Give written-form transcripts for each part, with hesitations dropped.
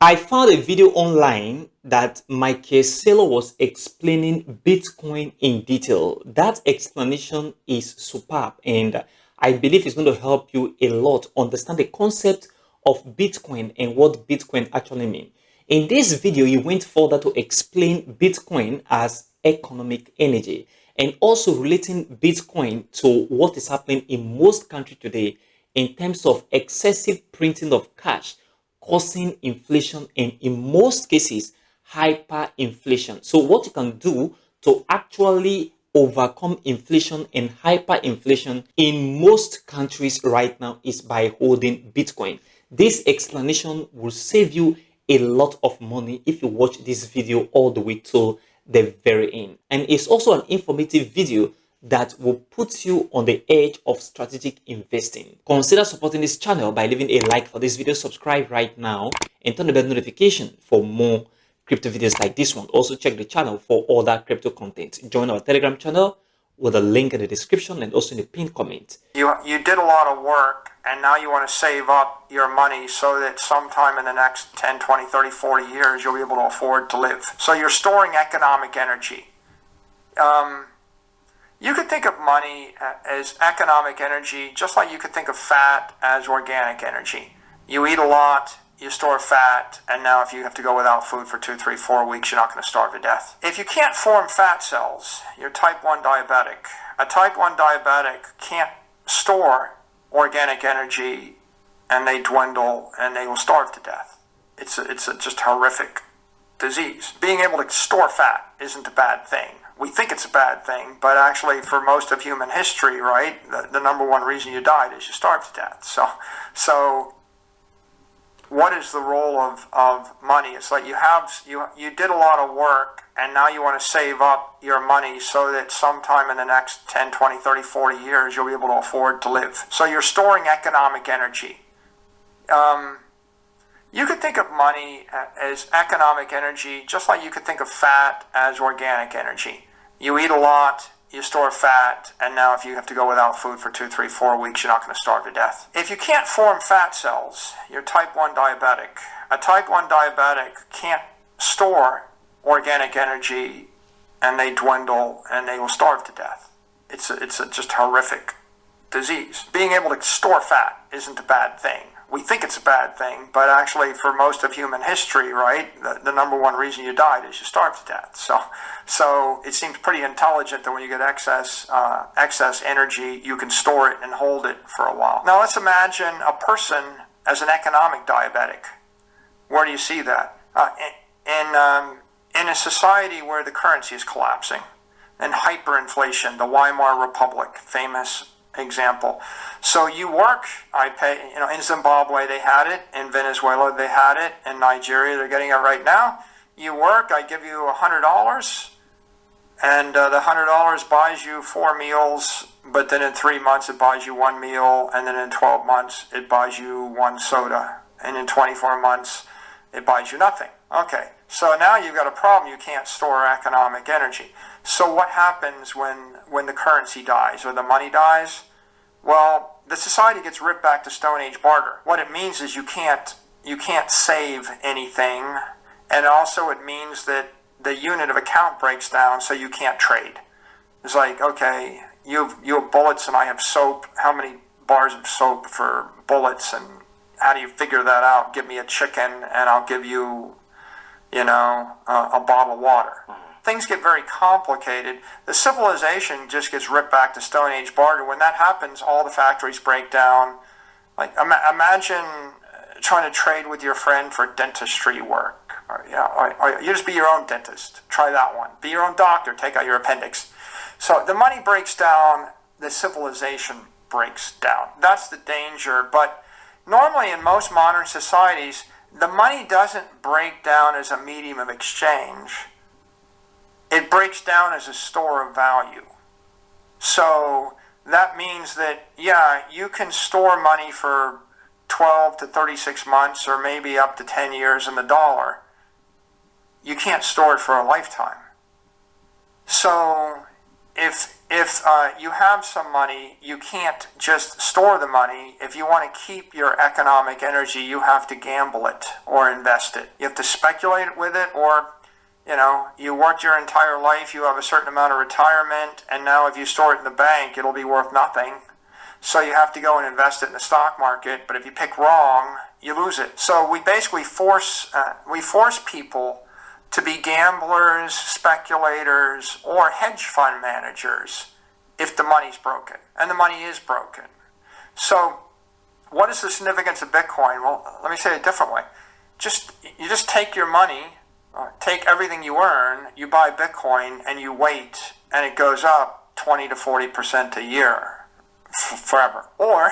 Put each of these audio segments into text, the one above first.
I found a video online that Saylor was explaining Bitcoin in detail. That explanation is superb, and I believe it's going to help you a lot understand the concept of Bitcoin and what Bitcoin actually means. In this video, he went further to explain Bitcoin as economic energy and also relating Bitcoin to what is happening in most countries today in terms of excessive printing of cash causing inflation and in most cases hyperinflation. So what you can do to actually overcome inflation and hyperinflation in most countries right now is by holding Bitcoin. This explanation will save you a lot of money if you watch this video all the way to the very end. And it's also an informative video that will put you on the edge of strategic investing. Consider supporting this channel by leaving a like for this video, subscribe right now, and turn the bell notification for more crypto videos like this one. Also check the channel for other crypto content. Join our Telegram channel with a link in the description and also in the pinned comment. You did a lot of work and now you want to save up your money so that sometime in the next 10, 20, 30, 40 years you'll be able to afford to live. So you're storing economic energy. You could think of money as economic energy just like you could think of fat as organic energy. You eat a lot, you store fat, and now if you have to go without food for 2, 3, 4 weeks, you're not going to starve to death. If you can't form fat cells, you're type 1 diabetic. A type 1 diabetic can't store organic energy, and they dwindle, and they will starve to death. It's a just horrific disease. Being able to store fat isn't a bad thing. We think it's a bad thing, but actually for most of human history, right, the number one reason you died is you starved to death. So what is the role of money? It's like you did a lot of work and now you want to save up your money so that sometime in the next 10, 20, 30, 40 years you'll be able to afford to live. So you're storing economic energy. You could think of money as economic energy just like you could think of fat as organic energy. You eat a lot, you store fat, and now if you have to go without food for 2, 3, 4 weeks, you're not going to starve to death. If you can't form fat cells, you're type 1 diabetic. A type 1 diabetic can't store organic energy, and they dwindle, and they will starve to death. It's a just horrific disease. Being able to store fat isn't a bad thing. We think it's a bad thing, but actually for most of human history, right, the number one reason you died is you starved to death. So it seems pretty intelligent that when you get excess energy, you can store it and hold it for a while. Now let's imagine a person as an economic diabetic. Where do you see that? In a society where the currency is collapsing and hyperinflation, the Weimar Republic, famous example. So you work, I pay, in Zimbabwe they had it, in Venezuela they had it, in Nigeria they're getting it right now. You work, I give you $100, and the $100 buys you 4 meals, but then in 3 months it buys you 1 meal, and then in 12 months it buys you 1 soda, and in 24 months it buys you nothing. Okay, so now you've got a problem. You can't store economic energy. So what happens when the currency dies or the money dies? Well, the society gets ripped back to Stone Age barter. What it means is you can't save anything, and also it means that the unit of account breaks down, so you can't trade. It's like, okay, you have bullets and I have soap. How many bars of soap for bullets, and how do you figure that out? Give me a chicken and I'll give you, a bottle of water. Things get very complicated. The civilization just gets ripped back to Stone Age barter. When that happens, all the factories break down. Like imagine trying to trade with your friend for dentistry work. Or you just be your own dentist. Try that one. Be your own doctor. Take out your appendix. So the money breaks down. The civilization breaks down. That's the danger. But normally in most modern societies, the money doesn't break down as a medium of exchange. It breaks down as a store of value. So that means that, yeah, you can store money for 12 to 36 months or maybe up to 10 years in the dollar. You can't store it for a lifetime. So if if you have some money, you can't just store the money. If you want to keep your economic energy, you have to gamble it or invest it. You have to speculate with it, or you worked your entire life, you have a certain amount of retirement, and now if you store it in the bank, it'll be worth nothing. So you have to go and invest it in the stock market, but if you pick wrong, you lose it. So we basically force people to be gamblers, speculators, or hedge fund managers if the money's broken. And the money is broken. So what is the significance of Bitcoin? Well, let me say it a different way. You just take your money, take everything you earn, you buy Bitcoin, and you wait, and it goes up 20 to 40% a year forever. Or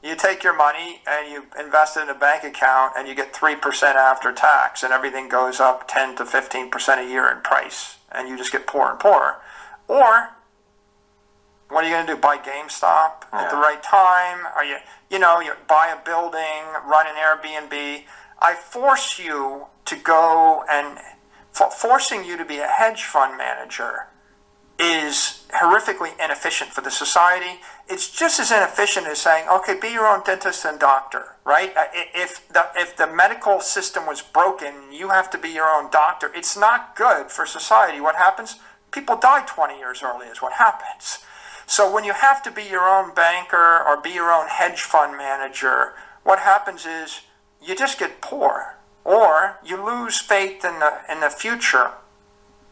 you take your money and you invest it in a bank account and you get 3% after tax, and everything goes up 10 to 15% a year in price, and you just get poorer and poorer. Or what are you going to do? Buy GameStop at the right time? Are you buy a building, run an Airbnb? I force you to go, and forcing you to be a hedge fund manager is horrifically inefficient for the society. It's just as inefficient as saying, okay, be your own dentist and doctor, right? If the medical system was broken, you have to be your own doctor. It's not good for society. What happens? People die 20 years early is what happens. So when you have to be your own banker or be your own hedge fund manager, what happens is you just get poor, or you lose faith in the future.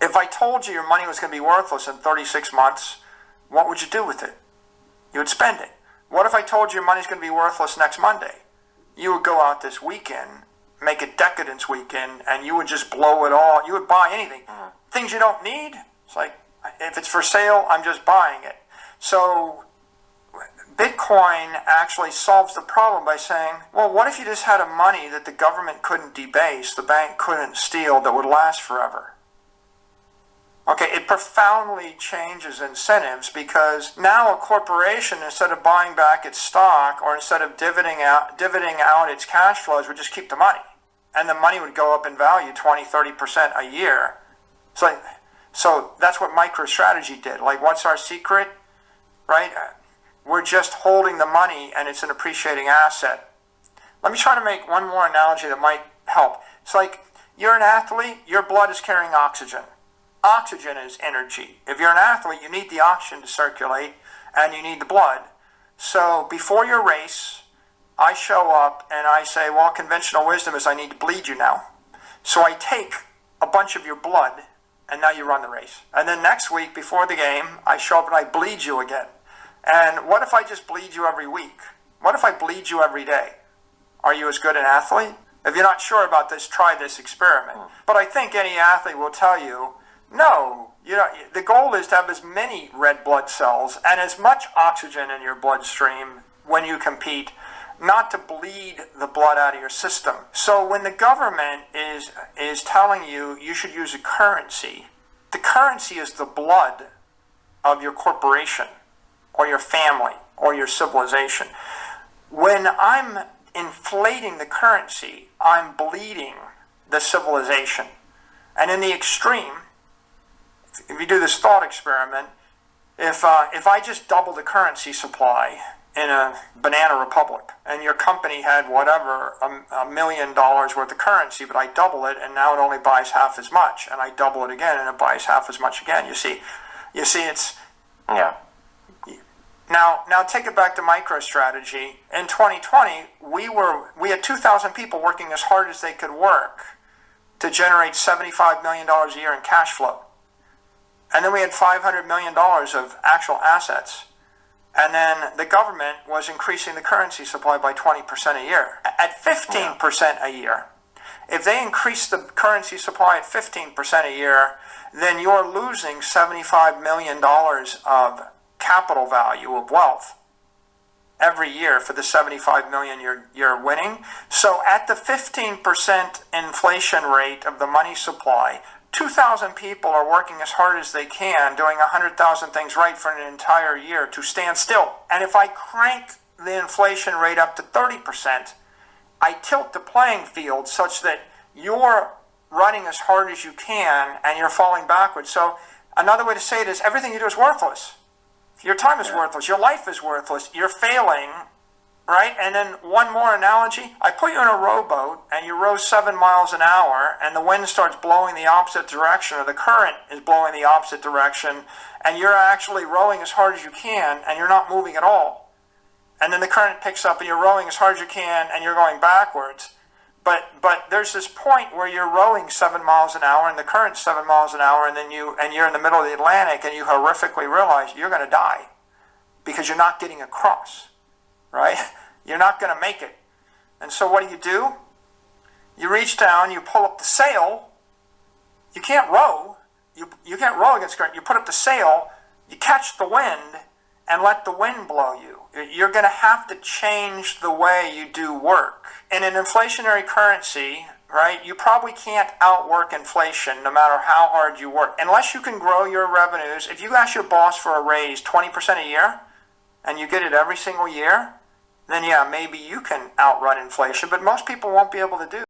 If I told you your money was going to be worthless in 36 months, what would you do with it? You would spend it. What if I told you your money's going to be worthless next Monday? You would go out this weekend, make a decadence weekend, and you would just blow it all. You would buy anything. Things you don't need, it's like, if it's for sale, I'm just buying it. So Bitcoin actually solves the problem by saying, well, what if you just had a money that the government couldn't debase, the bank couldn't steal, that would last forever? Okay, it profoundly changes incentives, because now a corporation, instead of buying back its stock or instead of dividending out its cash flows, would just keep the money. And the money would go up in value 20, 30% a year. So that's what MicroStrategy did. Like, what's our secret? Right? We're just holding the money, and it's an appreciating asset. Let me try to make one more analogy that might help. It's like, you're an athlete, your blood is carrying oxygen. Oxygen is energy. If you're an athlete, you need the oxygen to circulate, and you need the blood. So before your race, I show up and I say, well, conventional wisdom is I need to bleed you now. So I take a bunch of your blood, and now you run the race. And then next week, before the game, I show up and I bleed you again. And what if I just bleed you every week? What if I bleed you every day? Are you as good an athlete? If you're not sure about this, try this experiment. But I think any athlete will tell you, no, the goal is to have as many red blood cells and as much oxygen in your bloodstream when you compete, not to bleed the blood out of your system. So when the government is telling you you should use a currency, the currency is the blood of your corporation or your family or your civilization. When I'm inflating the currency, I'm bleeding the civilization. And in the extreme, if you do this thought experiment, if I just double the currency supply in a banana republic, and your company had whatever, $1 million worth of currency, but I double it, and now it only buys half as much, and I double it again, and it buys half as much again. You see, it's Now take it back to MicroStrategy. In 2020, we had 2,000 people working as hard as they could work to generate $75 million a year in cash flow. And then we had $500 million of actual assets. And then the government was increasing the currency supply by 20% a year, at 15% a year. If they increase the currency supply at 15% a year, then you're losing $75 million of capital value of wealth every year for the 75 million you're winning. So at the 15% inflation rate of the money supply, 2,000 people are working as hard as they can, doing 100,000 things right for an entire year to stand still. And if I crank the inflation rate up to 30%, I tilt the playing field such that you're running as hard as you can and you're falling backwards. So another way to say it is everything you do is worthless. Your time is worthless. Your life is worthless. You're failing, right? And then one more analogy. I put you in a rowboat and you row 7 miles an hour and the wind starts blowing the opposite direction, or the current is blowing the opposite direction, and you're actually rowing as hard as you can and you're not moving at all. And then the current picks up and you're rowing as hard as you can and you're going backwards. But there's this point where you're rowing 7 miles an hour and the current's 7 miles an hour, and then you're in the middle of the Atlantic and you horrifically realize you're going to die because you're not getting across, right? You're not going to make it. And so what do? You reach down, you pull up the sail. You can't row. You can't row against current. You put up the sail, you catch the wind, and let the wind blow you. You're going to have to change the way you do work. In an inflationary currency, right, you probably can't outwork inflation no matter how hard you work. Unless you can grow your revenues. If you ask your boss for a raise 20% a year, and you get it every single year, then yeah, maybe you can outrun inflation, but most people won't be able to do